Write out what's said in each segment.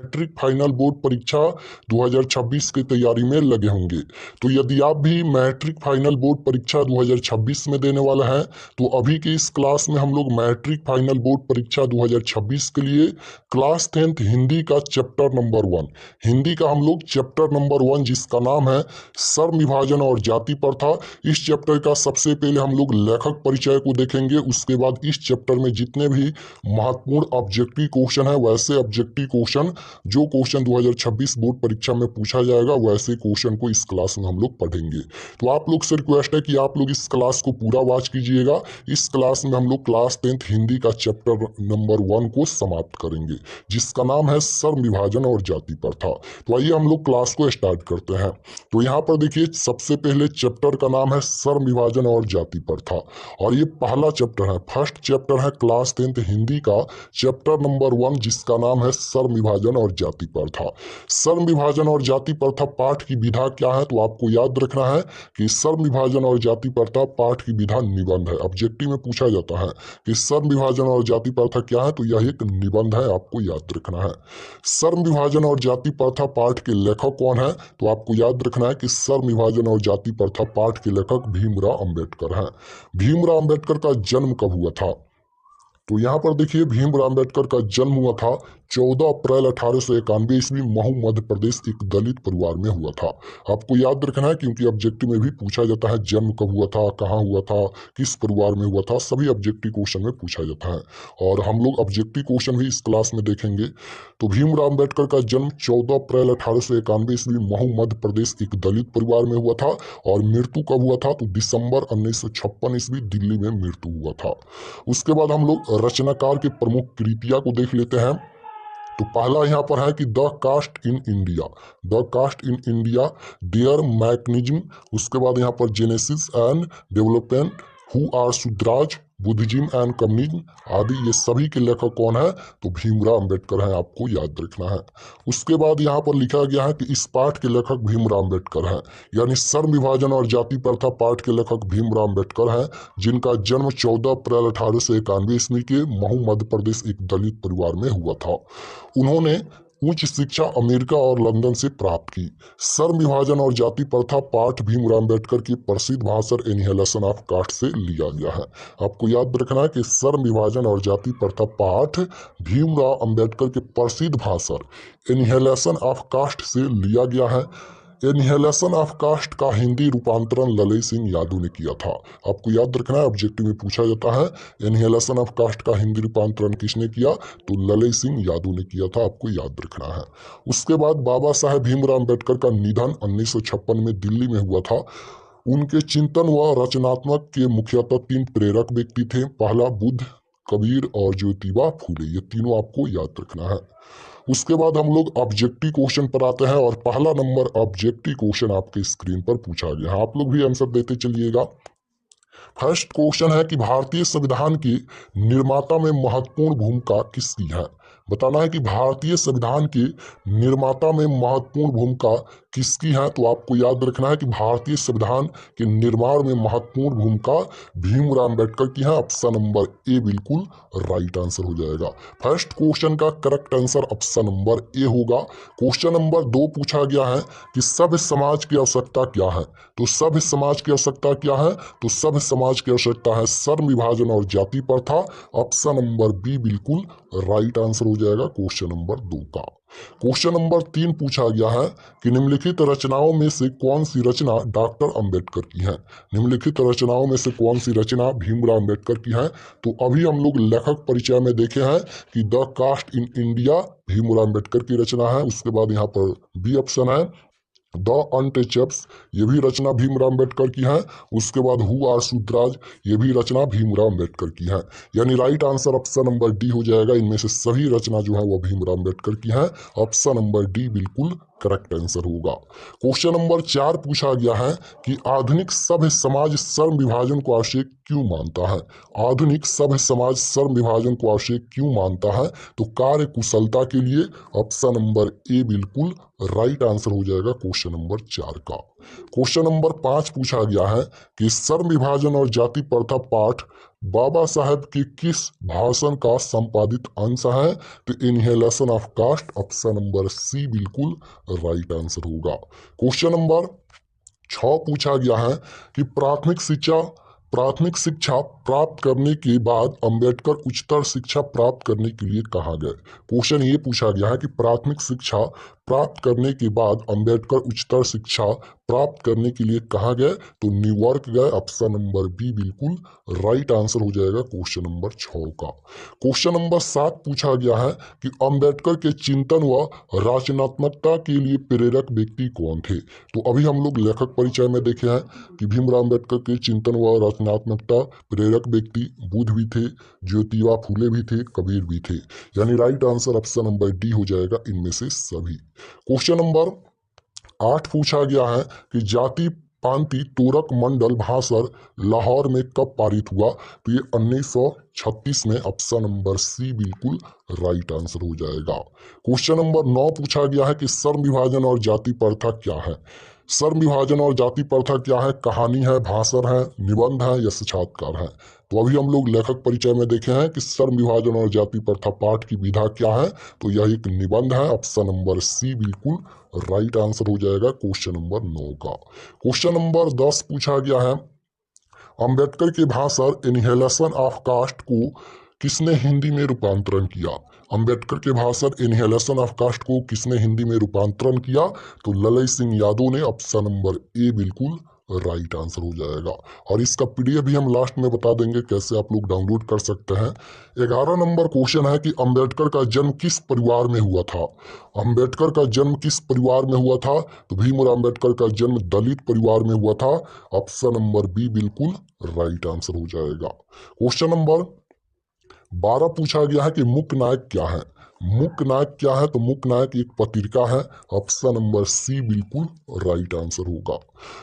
Matric final board परीक्षा 2026 की तैयारी में लगे होंगे। तो यदि आप भी मैट्रिक फाइनल बोर्ड परीक्षा 2026 में देने वाला है तो अभी की इस क्लास में हम लोग मैट्रिक फाइनल बोर्ड परीक्षा 2026 के लिए क्लास 10th हिंदी का चैप्टर नंबर 1, हिंदी का हम लोग चैप्टर नंबर 1 जिसका नाम है सर्व विभाजन और जाति प्रथा, इस चैप्टर का सबसे पहले हम लोग लेखक परिचय को देखेंगे। उसके बाद इस चैप्टर में जितने भी महत्वपूर्ण ऑब्जेक्टिव क्वेश्चन है वैसे ऑब्जेक्टिव क्वेश्चन जो क्वेश्चन 2026 बोर्ड परीक्षा में पूछा जाएगा वैसे क्वेश्चन को इस क्लास में हम लोग पढ़ेंगे। तो आप लोग से रिक्वेस्ट है कि आप लोग इस क्लास को पूरा वॉच कीजिएगा। इस क्लास में हम लोग क्लास 10th हिंदी का चैप्टर नंबर 1 को समाप्त करेंगे जिसका नाम है सर्व विभाजन और जाति प्रथा। तो आइए हम लोग क्लास को स्टार्ट करते हैं। तो यहाँ पर देखिए सबसे पहले चैप्टर का नाम है सर्व विभाजन और जाति प्रथा और ये पहला चैप्टर है, फर्स्ट चैप्टर है क्लास 10th हिंदी का चैप्टर नंबर 1 जिसका नाम है सर्व विभाजन और जाति प्रथा। सर्व विभाजन और जाति प्रथा पाठ की विधा क्या है तो आपको याद रखना है कि सर्व विभाजन और जाति प्रथा पाठ की विधा निबंध है। ऑब्जेक्टिव में पूछा जाता है कि सर्व विभाजन और जाति प्रथा क्या है तो यह एक निबंध है, आपको याद रखना है। सर्व विभाजन और जाति प्रथा पाठ के लेखक कौन है तो आपको याद रखना है कि सर्व विभाजन और जाति प्रथा पाठ के लेखक भीमराव अंबेडकर हैं। भीमराव अंबेडकर का जन्म कब हुआ था तो यहाँ पर देखिए भीमराव अंबेडकर का जन्म हुआ था 14 अप्रैल 1891 ईस्वी महू मध्य प्रदेश एक दलित परिवार में हुआ था। आपको याद रखना है क्योंकि ऑब्जेक्टिव में भी पूछा जाता है जन्म कब हुआ था, कहाँ हुआ था, किस परिवार में हुआ था, सभी ऑब्जेक्टिव क्वेश्चन में पूछा जाता है और हम लोग ऑब्जेक्टिव क्वेश्चन भी इस क्लास में देखेंगे। तो भीमराव अंबेडकर का जन्म 14 अप्रैल 1891 ईस्वी महू मध्य प्रदेश एक दलित परिवार में हुआ था और मृत्यु कब हुआ था तो दिसंबर 1956 ईस्वी दिल्ली में मृत्यु हुआ था। उसके बाद हम लोग रचनाकार के प्रमुख कृतियां को देख लेते हैं। तो पहला यहाँ पर है कि the caste in India, the caste in India, their mechanism. उसके बाद यहाँ पर genesis and development, who are Shudras, Buddhism and communism आदि, ये सभी के लेखक कौन है तो भीमराव अंबेडकर हैं, आपको याद रखना है। उसके बाद यहाँ पर लिखा गया है कि इस पाठ के लेखक भीमराव अंबेडकर हैं, यानी सर्व विभाजन और जाति प्रथा पाठ के लेखक भीमराव अंबेडकर हैं जिनका जन्म 14 अप्रैल 1891 ईस्वी के महू मध्य प्रदेश एक दलित परिवार में हुआ था। उन्होंने उच्च शिक्षा अमेरिका और लंदन से प्राप्त की। सर्व विभाजन और जाति प्रथा पाठ भीमराव अंबेडकर की प्रसिद्ध भाषण एनिहिलेशन ऑफ कास्ट से लिया गया है। आपको याद रखना है कि सर्व विभाजन और जाति प्रथा पाठ भीमराव अंबेडकर के प्रसिद्ध भाषण एनिहिलेशन ऑफ कास्ट से लिया गया है। एनिहिलेशन ऑफ कास्ट का हिंदी रूपांतरण ललित सिंह यादव ने किया था। आपको याद रखना है ऑब्जेक्टिव में पूछा जाता है एनिहिलेशन ऑफ कास्ट का हिंदी रूपांतरण किसने किया तो ललित सिंह यादव ने किया था, आपको याद रखना है। उसके बाद बाबा साहेब भीमराव अंबेडकर का निधन 1956 में दिल्ली में हुआ था। उनके चिंतन व रचनात्मक के मुख्यतः 3 प्रेरक व्यक्ति थे, पहला बुद्ध, कबीर और ज्योतिबा फूले, ये तीनों आपको याद रखना है। उसके बाद हम लोग ऑब्जेक्टिव क्वेश्चन पर आते हैं और पहला नंबर ऑब्जेक्टिव क्वेश्चन आपके स्क्रीन पर पूछा गया है, आप लोग भी आंसर देते चलिएगा। फर्स्ट क्वेश्चन है कि भारतीय संविधान के निर्माता में महत्वपूर्ण भूमिका किसकी है। बताना है कि भारतीय संविधान के निर्माता में महत्वपूर्ण भूमिका किसकी है तो आपको याद रखना है कि भारतीय संविधान के निर्माण में महत्वपूर्ण भूमिका भीमराव अंबेडकर की है। ऑप्शन नंबर ए बिल्कुल राइट आंसर हो जाएगा। फर्स्ट क्वेश्चन का correct answer option number A होगा। क्वेश्चन नंबर 2 पूछा गया है कि सभ्य समाज की आवश्यकता क्या है तो सभ्य समाज की आवश्यकता क्या है तो सभ्य समाज की आवश्यकता है सर्व विभाजन और जाति प्रथा। ऑप्शन नंबर बी बिल्कुल राइट आंसर हो जाएगा क्वेश्चन नंबर 2 का। क्वेश्चन नंबर 3 पूछा गया है कि निम्नलिखित रचनाओं में से कौन सी रचना डॉक्टर अंबेडकर की है। निम्नलिखित रचनाओं में से कौन सी रचना भीमराव अंबेडकर की है तो अभी हम लोग लेखक परिचय में देखे हैं कि the caste in India Bhimrao Ambedkar की रचना है। उसके बाद यहाँ पर बी ऑप्शन है द अनटचेबल्स, ये भी रचना भीमराव अंबेडकर की है। उसके बाद हु आर शूद्राज, ये भी रचना भीमराव अंबेडकर की है, यानी right answer option number D हो जाएगा। इनमें से सभी रचना जो है वह भीमराव अंबेडकर की है। ऑप्शन नंबर डी बिल्कुल करेक्ट आंसर होगा। क्वेश्चन नंबर 4 पूछा गया है कि आधुनिक सभ्य समाज सर्व विभाजन को आवश्यक क्यों मानता है। आधुनिक सभ्य समाज सर्व विभाजन को आवश्यक क्यों मानता है तो कार्य कुशलता के लिए। ऑप्शन नंबर ए बिल्कुल राइट आंसर हो जाएगा क्वेश्चन नंबर 4 का। क्वेश्चन नंबर 5 पूछा गया है कि सर्व विभाजन और जाति प्रथा पाठ बाबा साहेब के किस भाषण का संपादित अंश है? तो annihilation of caste, option number C बिल्कुल राइट आंसर होगा। क्वेश्चन नंबर 6 पूछा गया है कि प्राथमिक शिक्षा प्राप्त करने के बाद अंबेडकर उच्चतर शिक्षा प्राप्त करने के लिए कहाँ गए? क्वेश्चन ये पूछा गया है कि प्राथमिक शिक्षा प्राप्त करने के बाद अंबेडकर उच्चतर शिक्षा प्राप्त करने के लिए कहाँ गए? तो न्यूयॉर्क गए, ऑप्शन नंबर बी बिल्कुल राइट आंसर हो जाएगा क्वेश्चन नंबर 6 का। क्वेश्चन नंबर 7 पूछा गया है कि अंबेडकर के चिंतन व रचनात्मकता के लिए प्रेरक व्यक्ति कौन थे? तो अभी हम लोग लेखक परिचय में देखे हैं कि भीमराव अंबेडकर के चिंतन व रचनात्मकता प्रेरक व्यक्ति बुद्ध भी थे, ज्योतिबा फूले भी थे, कबीर भी थे। यानी right answer option number D हो जाएगा इनमें से सभी। क्वेश्चन नंबर 8 पूछा गया है कि जाति पांति तोरक मंडल भाषण लाहौर में कब पारित हुआ? तो ये 1936 में, ऑप्शन नंबर सी बिल्कुल राइट आंसर हो जाएगा। क्वेश्चन नंबर 9 पूछा गया है कि श्रम विभाजन और जाति प्रथा क्या है? श्रम विभाजन और जाति प्रथा क्या है? कहानी है, भाषण है, निबंध है या साक्षात्कार है? तो अभी हम लोग लेखक परिचय में देखे हैं कि श्रम विभाजन और जाति प्रथा पाठ की विधा क्या है? तो यह एक निबंध है, ऑप्शन नंबर सी बिल्कुल राइट आंसर हो जाएगा क्वेश्चन नंबर 9 का। क्वेश्चन नंबर 10 पूछा गया है अंबेडकर के भाषण इनहेलेशन ऑफ कास्ट को किसने हिंदी में रूपांतरण किया? अंबेडकर के भाषण इनहेलेशन ऑफ कास्ट को किसने हिंदी में रूपांतरण किया? तो ललई सिंह यादव ने, ऑप्शन नंबर ए बिल्कुल राइट आंसर हो जाएगा। और इसका पीडीएफ भी हम लास्ट में बता देंगे कैसे आप लोग डाउनलोड कर सकते हैं। 11 नंबर क्वेश्चन है कि अंबेडकर का जन्म किस परिवार में हुआ था? अंबेडकर का जन्म किस परिवार में हुआ था? तो भीमराव अंबेडकर का जन्म दलित परिवार में हुआ था, ऑप्शन नंबर बी बिल्कुल राइट आंसर हो जाएगा। क्वेश्चन नंबर 12 पूछा गया है कि मुख्य नायक क्या है? मुख्य नायक क्या है? तो मुख्य नायक एक पत्रिका है, ऑप्शन नंबर सी बिल्कुल राइट आंसर होगा।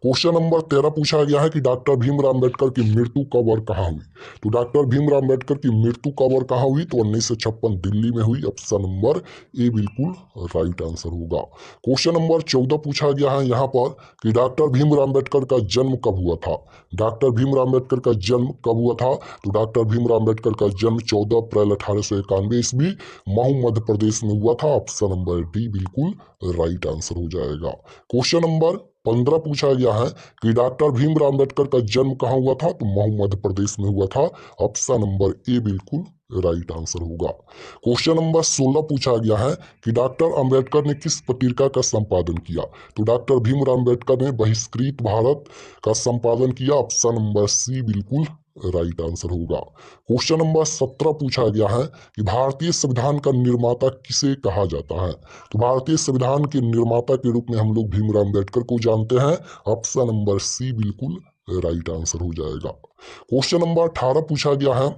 क्वेश्चन नंबर 13 पूछा गया है कि डॉक्टर भीमराव अंबेडकर की मृत्यु कब और कहाँ हुई? तो डॉक्टर भीमराव अंबेडकर की मृत्यु कब और कहाँ हुई? तो 1956 दिल्ली में हुई, ऑप्शन नंबर ए बिल्कुल राइट आंसर होगा। क्वेश्चन नंबर 14 पूछा गया है यहाँ पर कि डॉक्टर भीमराव अंबेडकर का जन्म कब हुआ था? डॉक्टर भीमराव अंबेडकर का जन्म कब हुआ था? तो डॉक्टर भीमराव अंबेडकर का जन्म 14 अप्रैल 1891 ईस्वी महू मध्य प्रदेश में हुआ था, ऑप्शन नंबर डी बिल्कुल राइट आंसर हो जाएगा। क्वेश्चन नंबर 15 पूछा गया है कि डॉक्टर भीमराव अंबेडकर का जन्म कहाँ हुआ था? तो महू मध्य प्रदेश में हुआ था, ऑप्शन नंबर ए बिल्कुल राइट आंसर होगा। क्वेश्चन नंबर 16 पूछा गया है कि डॉक्टर अंबेडकर ने किस पत्रिका का संपादन किया? तो डॉक्टर भीमराव अंबेडकर ने बहिष्कृत भारत का संपादन किया, ऑप्शन नंबर सी बिल्कुल राइट आंसर होगा। क्वेश्चन नंबर 17 पूछा गया है कि भारतीय संविधान का निर्माता किसे कहा जाता है? तो भारतीय संविधान के निर्माता के रूप में हम लोग भीमराव अंबेडकर को जानते हैं, ऑप्शन नंबर सी बिल्कुल राइट आंसर हो जाएगा। क्वेश्चन नंबर 18 पूछा गया है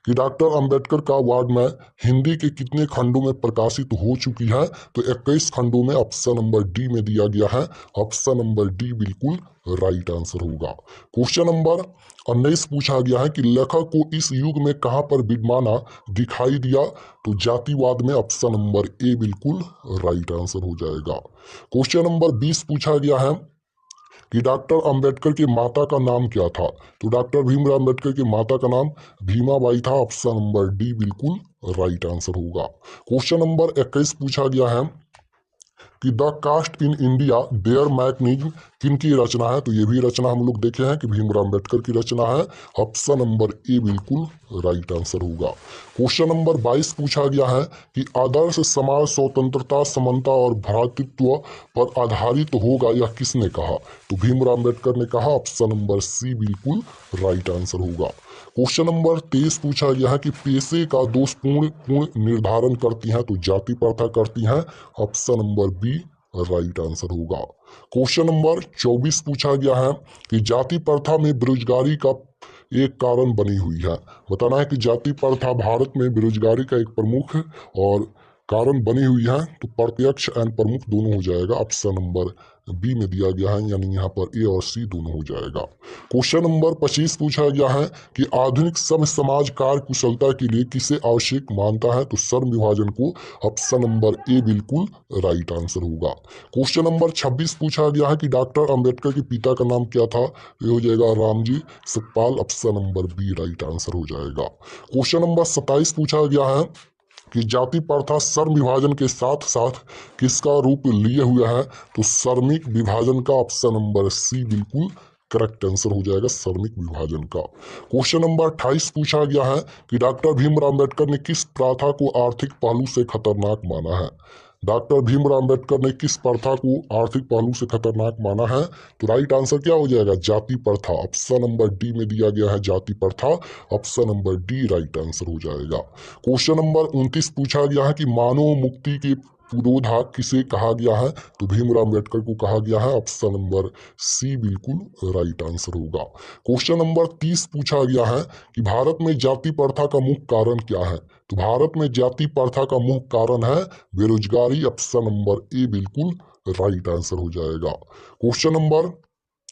कि डॉक्टर अंबेडकर का वार्ड में हिंदी के कितने खंडों में प्रकाशित हो चुकी है? तो 21 खंडों में, ऑप्शन नंबर डी में दिया गया है, ऑप्शन नंबर डी बिल्कुल राइट आंसर होगा। क्वेश्चन नंबर 19 पूछा गया है कि लेखक को इस युग में कहां पर विद्यमाना दिखाई दिया? तो जातिवाद में, ऑप्शन नंबर ए बिल्कुल राइट आंसर हो जाएगा। क्वेश्चन नंबर 20 पूछा गया है कि डॉक्टर अंबेडकर की माता का नाम क्या था? तो डॉक्टर भीमराव अंबेडकर की माता का नाम भीमाबाई था, ऑप्शन नंबर डी बिल्कुल राइट आंसर होगा। क्वेश्चन नंबर 21 पूछा गया है कि the caste in India their mechanism किनकी रचना है? तो ये भी रचना हम लोग देखे हैं कि भीमराव अंबेडकर की रचना है, ऑप्शन नंबर ए बिल्कुल राइट आंसर होगा। क्वेश्चन नंबर 22 पूछा गया है कि आदर्श समाज स्वतंत्रता, समानता और भ्रातृत्व पर आधारित होगा, यह किसने कहा? तो भीमराव अंबेडकर ने कहा, ऑप्शन नंबर सी बिल्कुल राइट आंसर होगा। क्वेश्चन नंबर 23 पूछा गया है कि पेशे का दोषपूर्ण निर्धारण करती हैं? तो जाति प्रथा करती हैं, option number B right answer होगा। क्वेश्चन नंबर 24 पूछा गया है कि जाति प्रथा में बेरोजगारी का एक कारण बनी हुई है। बताना है कि जाति प्रथा भारत में बेरोजगारी का एक प्रमुख और कारण बनी हुई है, तो प्रत्यक्ष एंड प्रमुख दोनों हो जाएगा। ऑप्शन नंबर बी में दिया गया है, यानी यहाँ पर ए और सी दोनों हो जाएगा। क्वेश्चन नंबर 25 पूछा गया है कि आधुनिक सभ्य समाज कार्य कुशलता के लिए किसे आवश्यक मानता है, तो श्रम विभाजन को। ऑप्शन नंबर ए बिल्कुल राइट आंसर होगा। क्वेश्चन नंबर 26 पूछा गया है कि डॉक्टर अंबेडकर के पिता का नाम क्या था, ये हो जाएगा Ramji Sukhpal. Option number B right answer हो जाएगा। क्वेश्चन नंबर 27 पूछा गया है कि जाति प्रथा श्रम विभाजन के साथ साथ किसका रूप लिए हुआ है, तो श्रमिक विभाजन का। ऑप्शन नंबर सी बिल्कुल करेक्ट आंसर हो जाएगा, श्रमिक विभाजन का। क्वेश्चन नंबर 28 पूछा गया है कि डॉक्टर भीमराव अम्बेडकर ने किस प्रथा को आर्थिक पहलू से खतरनाक माना है। डॉक्टर भीमराव अम्बेडकर ने किस प्रथा को आर्थिक पहलू से खतरनाक माना है, तो राइट आंसर क्या हो जाएगा, जाति प्रथा। ऑप्शन नंबर डी में दिया गया है जाति प्रथा। Option number D right answer हो जाएगा। क्वेश्चन नंबर 29 पूछा गया है कि मानव मुक्ति के पुरोधा किसे कहा गया है, तो भीमराव अम्बेडकर को कहा गया है। ऑप्शन नंबर सी बिल्कुल राइट आंसर होगा। क्वेश्चन नंबर 30 पूछा गया है कि भारत में जाति प्रथा का मुख्य कारण क्या है, तो भारत में जाति प्रथा का मुख्य कारण है बेरोजगारी। ऑप्शन नंबर ए बिल्कुल राइट आंसर हो जाएगा। क्वेश्चन नंबर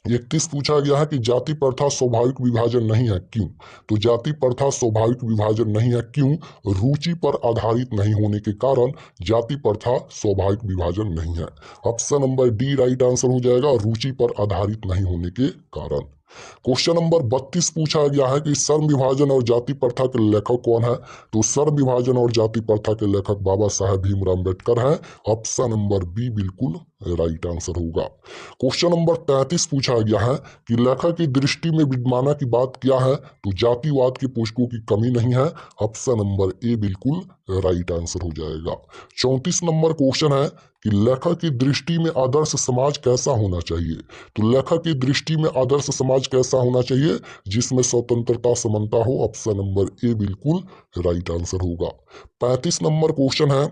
31 पूछा गया है कि जाति प्रथा स्वाभाविक विभाजन नहीं है, क्यों, तो जाति प्रथा स्वाभाविक विभाजन नहीं है, क्यों, रुचि पर आधारित नहीं होने के कारण जाति प्रथा स्वाभाविक विभाजन नहीं है। Option number D right answer हो जाएगा, रुचि पर आधारित नहीं होने के कारण। क्वेश्चन नंबर 32 पूछा गया है कि श्रम विभाजन और जाति प्रथा के लेखक कौन है, तो श्रम विभाजन और जाति प्रथा के लेखक बाबा साहेब भीमराव अम्बेडकर हैं। ऑप्शन नंबर बी बिल्कुल राइट आंसर होगा। क्वेश्चन नंबर 33 पूछा गया है कि लेखक की दृष्टि में विडंबना की बात क्या है, तो जातिवाद के पोषकों की कमी नहीं है। ऑप्शन नंबर ए बिल्कुल राइट आंसर हो जाएगा। 34 नंबर क्वेश्चन है कि लेखक की दृष्टि में आदर्श समाज कैसा होना चाहिए, तो लेखक की दृष्टि में आदर्श समाज कैसा होना चाहिए, जिसमें स्वतंत्रता समानता हो। ऑप्शन नंबर ए बिल्कुल राइट आंसर होगा। 35 नंबर क्वेश्चन है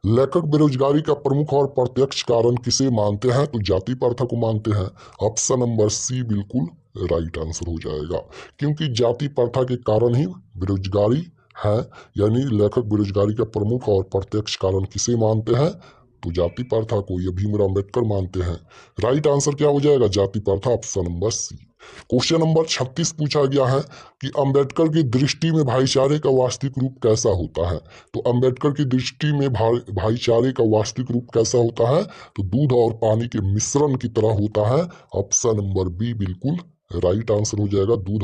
लेखक बेरोजगारी का प्रमुख और प्रत्यक्ष कारण किसे मानते हैं, तो जाति प्रथा को मानते हैं। ऑप्शन नंबर सी बिल्कुल राइट आंसर हो जाएगा, क्योंकि जाति प्रथा के कारण ही बेरोजगारी है, यानी लेखक बेरोजगारी का प्रमुख और प्रत्यक्ष कारण किसे मानते हैं, तो जाति प्रथा को। ये भीमराव अम्बेडकर मानते हैं। राइट आंसर क्या हो जाएगा, जाति प्रथा। Option number C. Question number 36 पूछा गया है कि अंबेडकर की दृष्टि में भाईचारे का वास्तविक रूप कैसा होता है, तो अंबेडकर की दृष्टि में भाईचारे का वास्तविक रूप कैसा होता है, तो दूध और पानी के मिश्रण की तरह होता है। ऑप्शन नंबर बी बिल्कुल राइट आंसर हो जाएगा, दूध और